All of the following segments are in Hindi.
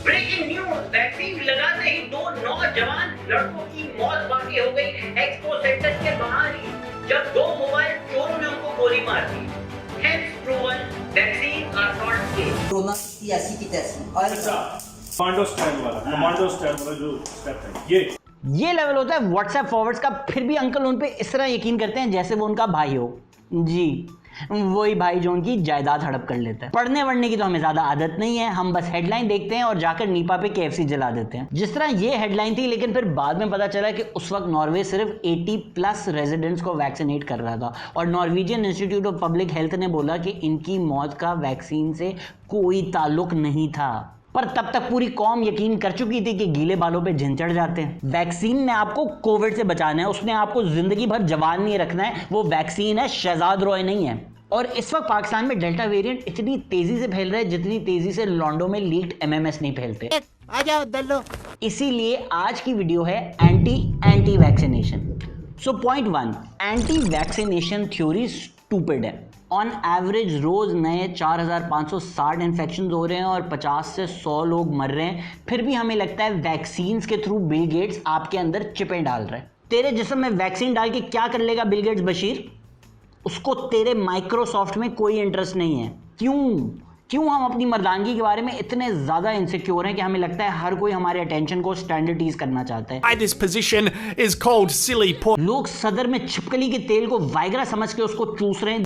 ब्रेकिंग न्यूज, वैक्सीन लगाते ही 2 नौजवान लड़कों की मौत बाकी हो गई एक्सपो सेंटर के बाहर ही, जब 2 मोबाइल चोरों ने उनको गोली मार दी। Hence proven vaccine are not safe. Corona की ऐसी की तैसी और कमांडो स्टाइल वाला जो स्टेप है ये लेवल होता है व्हाट्सएप फॉरवर्ड्स का, फिर भी अंकल उन पे इस तरह यकीन करते हैं जैसे वो उनका भाई हो। जी वही भाई जो उनकी जायदाद हड़प कर लेता है। पढ़ने वढ़ने की तो हमें ज्यादा आदत नहीं है, हम बस हेडलाइन देखते हैं और जाकर नीपा पे KFC जला देते हैं। जिस तरह ये हेडलाइन थी, लेकिन फिर बाद में पता चला कि उस वक्त नॉर्वे सिर्फ 80+ रेजिडेंट्स को वैक्सीनेट कर रहा था और Norwegian institute of public health ने बोला कि इनकी मौत का वैक्सीन से कोई ताल्लुक नहीं था। पर तब तक पूरी कौम यकीन कर चुकी थी कि गीले बालों पे झिन चढ़ जाते हैं। वैक्सीन ने आपको कोविड से बचाना है, उसने आपको जिंदगी भर जवान नहीं रखना है। वो वैक्सीन है, शहजाद रॉय नहीं है। और इस वक्त पाकिस्तान में डेल्टा वेरिएंट इतनी तेजी से फैल रहा है जितनी तेजी से लॉन्डो में लीक्ड MMS नहीं फैलते। आ जाओ दल्लो। इसीलिए आज की वीडियो है anti vaccination. So point 1, anti vaccination theory stupid है। ऑन एवरेज रोज नए 4560 इन्फेक्शन हो रहे हैं और 50 से 100 लोग मर रहे हैं, फिर भी हमें लगता है वैक्सीन के थ्रू बिल गेट्स आपके अंदर चिपें डाल रहे हैं। तेरे जिस्म में वैक्सीन डाल के क्या कर लेगा बिल गेट्स बशीर? उसको तेरे माइक्रोसॉफ्ट में कोई इंटरेस्ट नहीं है। क्यों हम अपनी मर्दानगी के बारे में इतने ज्यादा इनसिक्योर हैं कि हमें लगता है हर कोई हमारे अटेंशन को स्टैंडर्डाइज करना चाहता है। This position is called silly porn. लोग सदर में छिपकली के तेल को वाइग्रा समझ के उसको चूस रहे हैं।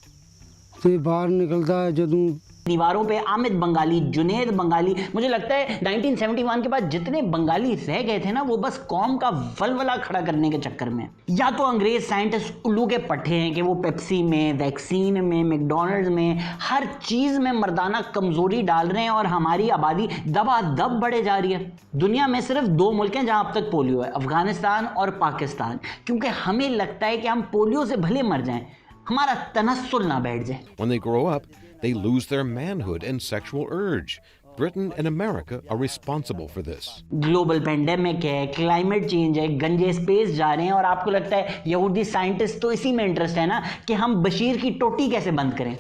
तो बाहर निकलता है जदों दीवारों पे आमिद बंगाली, जुनेद बंगाली, मुझे लगता है 1971 के बाद जितने बंगाली रह गए थे ना, वो बस कौम का वलवला खड़ा करने के चक्कर में। या तो अंग्रेज साइंटिस्ट उल्लू के पट्टे हैं कि वो पेप्सी में, वैक्सीन में, मैकडॉनल्ड्स में, हर चीज में मर्दाना कमजोरी डाल रहे हैं और हमारी आबादी दबादब बढ़े जा रही है। दुनिया में सिर्फ 2 मुल्क हैं जहां अब तक पोलियो है, अफगानिस्तान और पाकिस्तान, क्योंकि हमें लगता है कि हम पोलियो से भले मर जाएं, हमारा तनस्सुल ना बैठ जाए। When they grow up, they lose their manhood and sexual urge. Britain and America are responsible for this. Global pandemic है, क्लाइमेट चेंज है, गंजे स्पेस जा रहे हैं और आपको लगता है यहूदी साइंटिस्ट तो इसी में इंटरेस्ट है ना कि हम बशीर की टोटी कैसे बंद करें।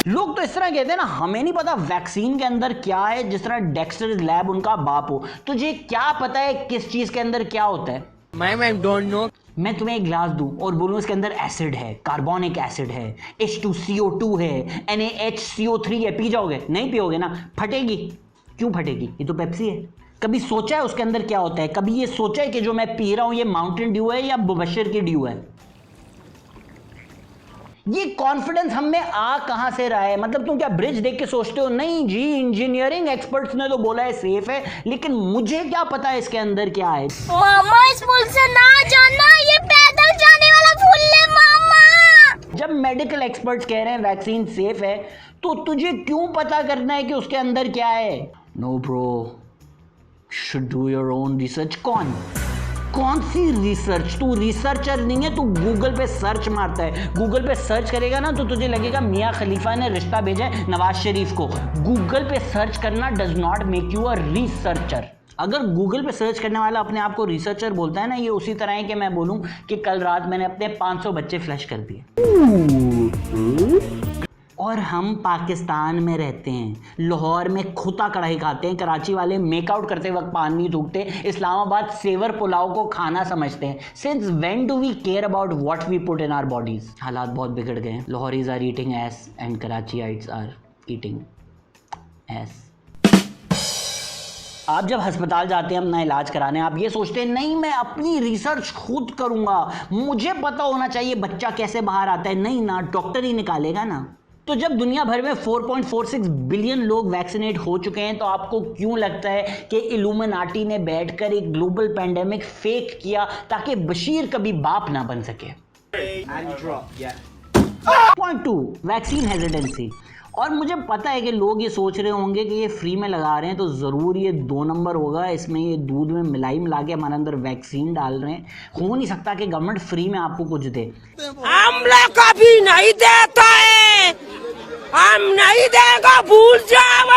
लोग तो इस तरह कहते हैं ना, हमें नहीं पता वैक्सीन के अंदर क्या है, जिस तरह डेक्स्टर लैब उनका बाप हो। तुझे क्या पता है किस चीज के अंदर क्या होता है? मैं डोंट नो। मैं तुम्हें एक ग्लास दूं और बोलूं इसके अंदर एसिड है, कार्बोनिक एसिड है, H2CO2 है, NaHCO3 है, पी जाओगे? नहीं पियोगे ना, फटेगी। क्यों फटेगी? ये तो पेप्सी है। कभी सोचा है उसके अंदर क्या होता है? कभी ये सोचा है कि जो मैं पी रहा हूं ये माउंटेन ड्यू है या मुबशर की ड्यू है? ये कॉन्फिडेंस हम में आ कहां से रहा है? मतलब तुम क्या ब्रिज देख के सोचते हो नहीं जी इंजीनियरिंग एक्सपर्ट्स ने तो बोला है सेफ है, लेकिन मुझे क्या पता है इसके अंदर क्या है? मामा इस पुल से ना जाना, ये पैदल जाने वाला पुल है मामा। जब मेडिकल एक्सपर्ट्स कह रहे हैं वैक्सीन सेफ है, तो तुझे क्यों पता करना है कि उसके अंदर क्या है? No bro, should do your own research. कौन सी रिसर्च? तू रिसर्चर नहीं है, तू गूगल पे सर्च मारता है। गूगल पे सर्च करेगा ना तो तुझे लगेगा मियाँ खलीफा ने रिश्ता भेजा है नवाज शरीफ को। गूगल पे सर्च करना does not make you a researcher. अगर गूगल पे सर्च करने वाला अपने आप को रिसर्चर बोलता है ना, ये उसी तरह है कि मैं बोलूं कि कल रात मैंने अपने 500 बच्चे फ्लश कर दिए। और हम पाकिस्तान में रहते हैं, लाहौर में खुता कढ़ाई खाते हैं, कराची वाले मेकआउट करते वक्त पानी नहीं थूकते, इस्लामाबाद सेवर पुलाव को खाना समझते हैं। Since when do we care about what we put in our bodies? हालात बहुत बिगड़ गए हैं। Lahoris are eating ass and Karachiites are eating ass. आप जब अस्पताल जाते हैं अपना इलाज कराने, आप ये सोचते हैं नहीं मैं अपनी रिसर्च खुद करूंगा, मुझे पता होना चाहिए बच्चा कैसे बाहर आता है। नहीं ना, डॉक्टर ही निकालेगा ना। तो जब दुनिया भर में 4.46 बिलियन लोग वैक्सीनेट हो चुके हैं, तो आपको क्यों लगता है कि इल्यूमिनाटी ने बैठकर एक ग्लोबल पेंडेमिक फेक किया ताकि बशीर कभी बाप ना बन सके? Point 2, vaccine hesitancy. और मुझे पता है कि लोग ये सोच रहे होंगे कि ये फ्री में लगा रहे हैं तो ज़रूर ये 2 नंबर होगा, इसमें ये दूध में मिलाई मिला के हमारे अंदर वैक्सीन डाल रहे हैं। हो नहीं सकता कि गवर्नमेंट फ्री में आपको कुछ दे। हम लोग कभी नहीं देता है, हम नहीं देगा, भूल जाओ।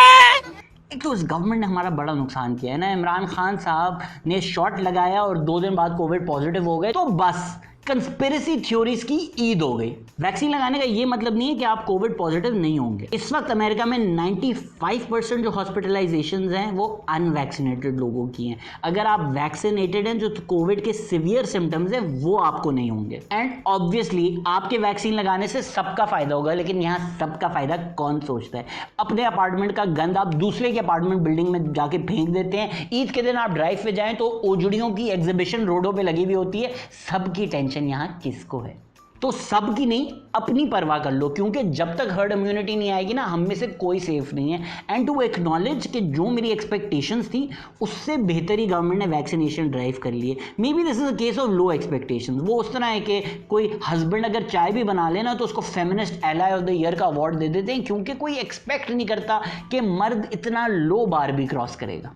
एक तो इस गवर्नमेंट ने हमारा बड़ा नुकसान किया है ना। इमरान खान साहब ने शॉट लगाया और 2 दिन बाद कोविड पॉजिटिव हो गए, तो बस कंस्पिरेसी थ्योरीज की ईद हो गई। वैक्सीन लगाने का ये मतलब नहीं है कि आप कोविड पॉजिटिव नहीं होंगे। इस वक्त अमेरिका में 95% जो हॉस्पिटलाइजेशंस हैं वो अनवैक्सीनेटेड लोगों की हैं। अगर आप वैक्सीनेटेड हैं, जो कोविड के सिवियर सिम्टम्स हैं वो आपको नहीं होंगे। एंड ऑब्वियसली आपके वैक्सीन लगाने से सबका फायदा होगा, लेकिन यहाँ सबका फायदा कौन सोचता है? अपने अपार्टमेंट का गंद आप दूसरे के अपार्टमेंट बिल्डिंग में जाके फेंक देते हैं। ईद के दिन आप ड्राइव पे जाएं तो ओजड़ियों की एग्जीबिशन रोडों पे लगी हुई होती है। सबकी टेंशन यहाँ किसको है? तो सबकी नहीं, अपनी परवाह कर लो, क्योंकि जब तक हर्ड इम्यूनिटी नहीं आएगी ना, हम में से कोई सेफ नहीं है। एंड टू एक्नॉलेज कि जो मेरी एक्सपेक्टेशंस थी उससे बेहतर ही गवर्नमेंट ने वैक्सीनेशन ड्राइव कर लिए। May be this is a case of low expectations. वो उस तरह है कि कोई हस्बैंड अगर चाय भी बना लेना तो उसको feminist ally of the year का अवार्ड दे देते हैं, क्योंकि कोई एक्सपेक्ट नहीं करता कि मर्द इतना लो बार भी क्रॉस करेगा।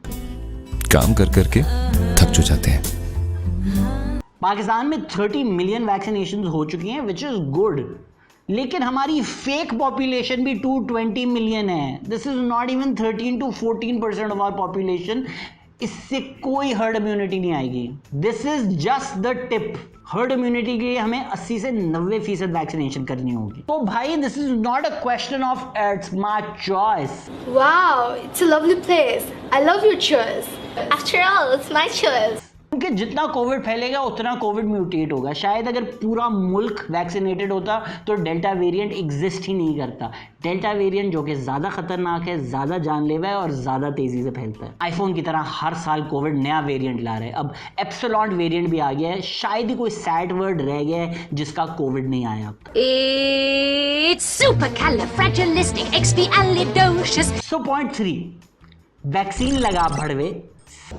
काम कर करके थक जो जाते हैं। पाकिस्तान में 30 मिलियन वैक्सीनेशन हो चुकी हैं, विच इज गुड, लेकिन हमारी फेक पॉपुलेशन भी 220 मिलियन है। This is not even 13 to 14% of our population. इससे कोई हर्ड इम्यूनिटी नहीं आएगी। This is just the tip. Herd immunity के लिए हमें 80 से 90% वैक्सीनेशन करनी होगी। तो भाई, this is not a question of its my choice. Wow, it's a lovely place. I love your choice. After all, it's my choice. क्योंकि जितना कोविड फैलेगा उतना कोविड म्यूटेट होगा। शायद अगर पूरा मुल्क वैक्सीनेटेड होता तो डेल्टा वेरिएंट एग्जिस्ट ही नहीं करता। डेल्टा वेरिएंट जो कि ज़्यादा खतरनाक है, ज़्यादा जानलेवा है और ज़्यादा तेज़ी से फैलता है। आईफोन की तरह हर साल कोविड नया वेरिएंट ला रहा है। अब एप्सिलॉन वेरिएंट भी आ गया है। शायद ही कोई सैड वर्ड रह गया है जिसका कोविड नहीं आया अब तक। It's supercalifragilisticexpialidocious. So point 3, vaccine लगा भड़वे,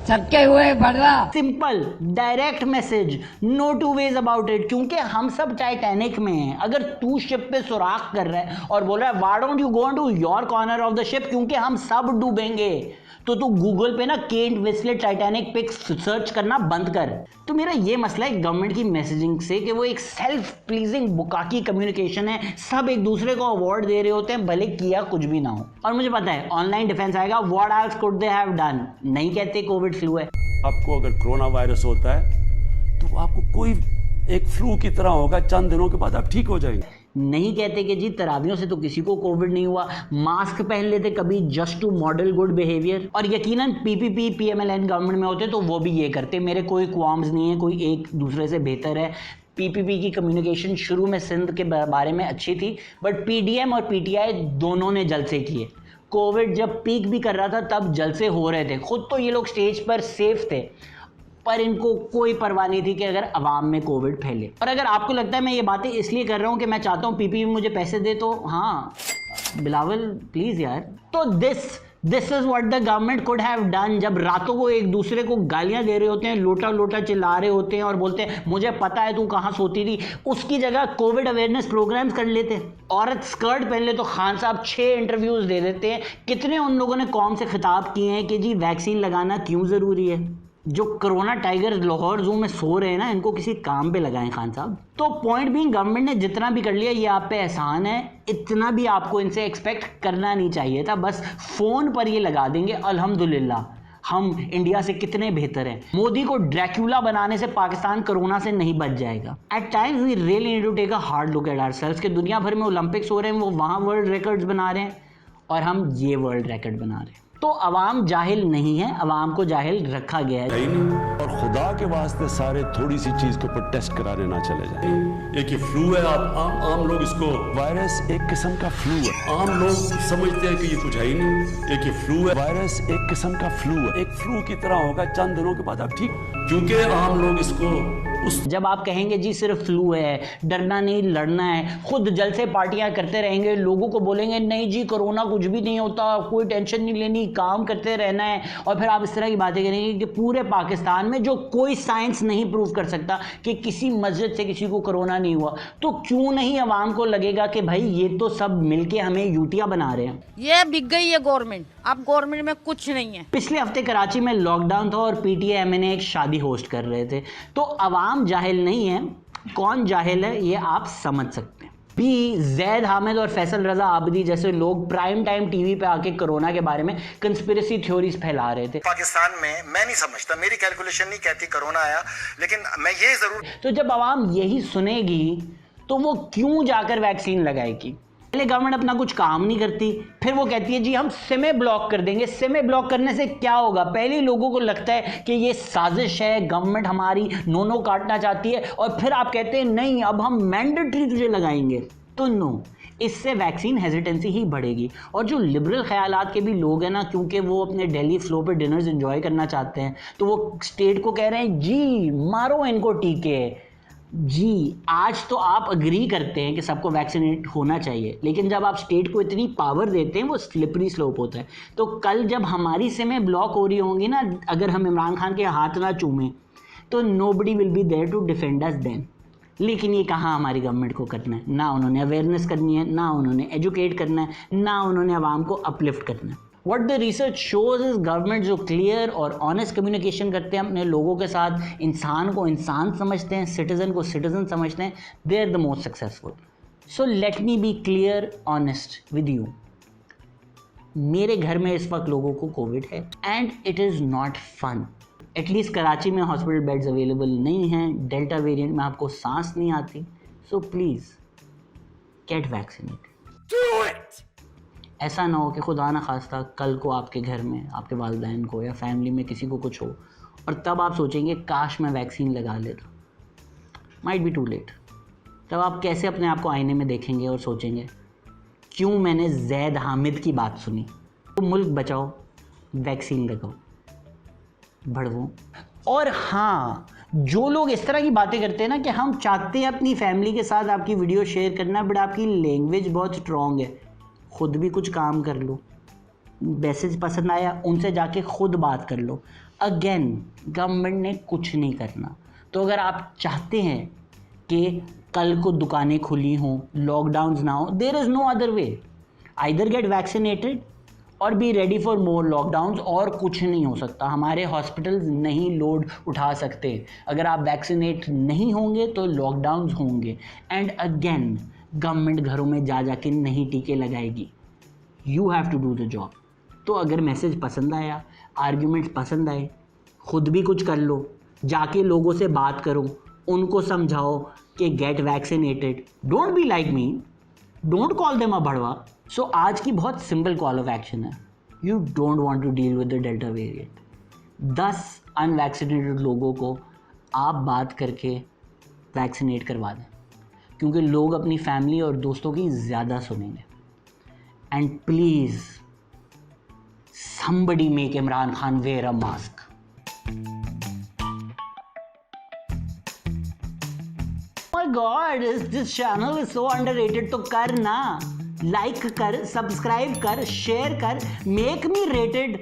थके हुए भड़वा। Simple direct message, no two ways about it. क्योंकि हम सब टाइटैनिक में हैं। अगर तू शिप पे सुराख कर रहा है और बोल रहा है why don't you go to your corner of the ship, क्योंकि हम सब डूबेंगे, तो तू गूगल पे ना Kate Winslet Titanic pics search करना बंद कर। तो मेरा ये मसला है गवर्नमेंट की मैसेजिंग से कि वो एक सेल्फ प्लीजिंग बुकाकी कम्युनिकेशन है। सब एक दूसरे को अवार्ड दे रहे होते हैं, भले किया कुछ भी ना हो। और मुझे पता है ऑनलाइन डिफेंस आएगा, what else could they have done. नहीं कहते कोविड फ्लू है। आपको अगर कोरोना वायरस होता है तो आपको कोई एक फ्लू की तरह होगा, चंद दिनों के बाद आप ठीक हो जाएंगे। नहीं कहते कि जी तरावियों से तो किसी को कोविड नहीं हुआ, मास्क पहन लेते कभी just to model good behaviour. और यकीनन पीपीपी पीएमएलएन गवर्नमेंट में होते तो वो भी ये करते। मेरे कोई क्वाम्स नहीं है, कोई एक दूसरे से बेहतर है। पीपीपी की कम्युनिकेशन शुरू में सिंध के बारे में अच्छी थी, बट पीडीएम और पीटीआई दोनों ने जलसे किए। कोविड जब पीक भी कर रहा था तब जलसे हो रहे थे। खुद तो ये लोग स्टेज पर सेफ थे, पर इनको कोई परवाह नहीं थी कि अगर अवाम में कोविड फैले। और अगर आपको लगता है मैं ये बातें इसलिए कर रहा हूँ कि मैं चाहता हूँ पीपीपी मुझे पैसे दे, तो हाँ बिलावल प्लीज़ यार। तो this is what the government could have done. जब रातों को एक दूसरे को गालियां दे रहे होते हैं, लोटा लोटा चिल्ला रहे होते हैं और बोलते हैं मुझे पता है तू कहाँ सोती थी, उसकी जगह कोविड अवेयरनेस प्रोग्राम्स कर लेते। औरत स्कर्ट पहन ले तो खान साहब 6 इंटरव्यूज दे देते हैं। कितने उन लोगों ने कौम से खिताब किए हैं कि जी वैक्सीन लगाना क्यों ज़रूरी है। जो कोरोना टाइगर लाहौर जू में सो रहे हैं ना, इनको किसी काम पे लगाएं खान साहब। तो पॉइंट भी गवर्नमेंट ने जितना भी कर लिया ये आप पे एहसान है। इतना भी आपको इनसे एक्सपेक्ट करना नहीं चाहिए था। बस फोन पर ये लगा देंगे अल्हम्दुलिल्लाह हम इंडिया से कितने बेहतर हैं। मोदी को ड्रैक्यूला बनाने से पाकिस्तान कोरोना से नहीं बच जाएगा। At times we really need to take a hard look at ourselves कि दुनिया भर में ओलंपिक्स हो रहे हैं, वो वहाँ वर्ल्ड रिकॉर्ड्स बना रहे हैं और हम ये वर्ल्ड रिकॉर्ड बना रहे हैं। तो अवाम जाहिल नहीं है, अवाम को जाहिल रखा गया है। और खुदा के वास्ते सारे थोड़ी सी चीज के ऊपर टेस्ट कराने ना चले जाए। एक ये फ्लू है, आप आम लोग इसको वायरस एक किस्म का फ्लू है। आम लोग समझते हैं कि ये कुछ है ही नहीं। एक ये फ्लू है, वायरस एक किस्म का फ्लू है। एक फ्लू की तरह होगा, चंद दिनों के बाद आप ठीक, क्योंकि आम लोग इसको जब आप कहेंगे जी सिर्फ फ्लू है, डरना नहीं लड़ना है, खुद जलसे पार्टियां करते रहेंगे, लोगों को बोलेंगे नहीं जी कोरोना कुछ भी नहीं होता, कोई टेंशन नहीं लेनी, काम करते रहना है, और फिर आप इस तरह की बातें करेंगे कि पूरे पाकिस्तान में जो कोई साइंस नहीं प्रूव कर सकता कि किसी मस्जिद से किसी को कोरोना नहीं हुआ, तो क्यों नहीं अवाम को लगेगा कि भाई ये तो सब मिलके हमें यूटिया बना रहे हैं। ये बिक गई है गवर्नमेंट, अब गवर्नमेंट में कुछ नहीं है। पिछले हफ्ते कराची में लॉकडाउन था और पीटीआई एक शादी होस्ट कर रहे थे। तो अवाम जाहिल नहीं है, कौन जाहिल है ये आप समझ सकते हैं। भी जैद हामिद और फैसल रजा आबदी जैसे लोग प्राइम टाइम टीवी पे आके कोरोना के बारे में कंस्पिरेसी थ्योरीज फैला रहे थे। पाकिस्तान में मैं नहीं समझता, मेरी कैलकुलेशन नहीं कहती कोरोना आया, लेकिन मैं ये जरूर, तो जब आवाम यही सुनेगी तो वो क्यों जाकर वैक्सीन लगाएगी? पहले गवर्नमेंट अपना कुछ काम नहीं करती, फिर वो कहती है जी हम सिमें ब्लॉक कर देंगे। सिमें ब्लॉक करने से क्या होगा? पहले लोगों को लगता है कि ये साजिश है, गवर्नमेंट हमारी नोनो काटना चाहती है, और फिर आप कहते हैं नहीं अब हम मैंडेटरी तुझे लगाएंगे। तो नो, इससे वैक्सीन हेजिटेंसी ही बढ़ेगी। और जो लिबरल ख्यालात के भी लोग हैं ना, क्योंकि वो अपने दिल्ली फ्लो पे डिनर्स एंजॉय करना चाहते हैं, तो वो स्टेट को कह रहे हैं जी मारो इनको टीके। जी आज तो आप अग्री करते हैं कि सबको वैक्सीनेट होना चाहिए, लेकिन जब आप स्टेट को इतनी पावर देते हैं वो स्लिपरी स्लोप होता है। तो कल जब हमारी सिमें ब्लॉक हो रही होंगी ना, अगर हम इमरान खान के हाथ ना चूमें तो nobody will be there to defend us then. लेकिन ये कहाँ हमारी गवर्नमेंट को करना है? ना उन्होंने अवेयरनेस करनी है, ना उन्होंने एजुकेट करना है, ना उन्होंने आवाम को अपलिफ्ट करना है। What the research shows is government जो क्लियर और ऑनेस्ट कम्युनिकेशन करते हैं अपने लोगों के साथ, इंसान को इंसान समझते हैं, सिटीजन को सिटीजन समझते हैं, they are the most successful. So let me be clear honest with you, मेरे घर में इस वक्त लोगों को कोविड है and it is not fun. At least Karachi में हॉस्पिटल बेड्स अवेलेबल नहीं हैं, डेल्टा वेरिएंट में आपको सांस नहीं आती, सो प्लीज़ गेट वैक्सीनेटेड। ऐसा ना हो कि खुदा ना खास्ता कल को आपके घर में, आपके वालिदैन को या फैमिली में किसी को कुछ हो और तब आप सोचेंगे काश मैं वैक्सीन लगा लेता। Might be too late. तब आप कैसे अपने आप को आईने में देखेंगे और सोचेंगे क्यों मैंने जैद हामिद की बात सुनी। तो मुल्क बचाओ, वैक्सीन लगाओ, बढ़ो। और हाँ, जो लोग इस तरह की बातें करते हैं ना कि हम चाहते हैं अपनी फैमिली के साथ आपकी वीडियो शेयर करना, बट आपकी लैंग्वेज बहुत स्ट्रॉन्ग है, खुद भी कुछ काम कर लो। मैसेज पसंद आया, उनसे जाके खुद बात कर लो। अगेन गवर्नमेंट ने कुछ नहीं करना। तो अगर आप चाहते हैं कि कल को दुकानें खुली हों, लॉकडाउन्स ना हो, there is no other way, either get vaccinated or be ready for more lockdowns. और कुछ नहीं हो सकता, हमारे हॉस्पिटल्स नहीं लोड उठा सकते। अगर आप वैक्सीनेट नहीं होंगे तो लॉकडाउन्स होंगे। एंड अगेन गवर्नमेंट घरों में जा जाके नहीं टीके लगाएगी, you have to do the job. तो अगर मैसेज पसंद आया, आर्ग्यूमेंट्स पसंद आए, खुद भी कुछ कर लो, जाके लोगों से बात करो, उनको समझाओ कि get vaccinated, don't be like me, don't call them a भड़वा। सो आज की बहुत सिंपल कॉल ऑफ एक्शन है, you don't want to deal with the delta variant. 10 unvaccinated लोगों को आप बात करके वैक्सीनेट करवा दें, क्योंकि लोग अपनी फैमिली और दोस्तों की ज़्यादा सुनेंगे। And please somebody make Imran Khan wear a mask. Oh my God, this channel is so underrated. तो कर ना, लाइक कर, सब्सक्राइब कर, शेयर कर, मेक मी रेटेड।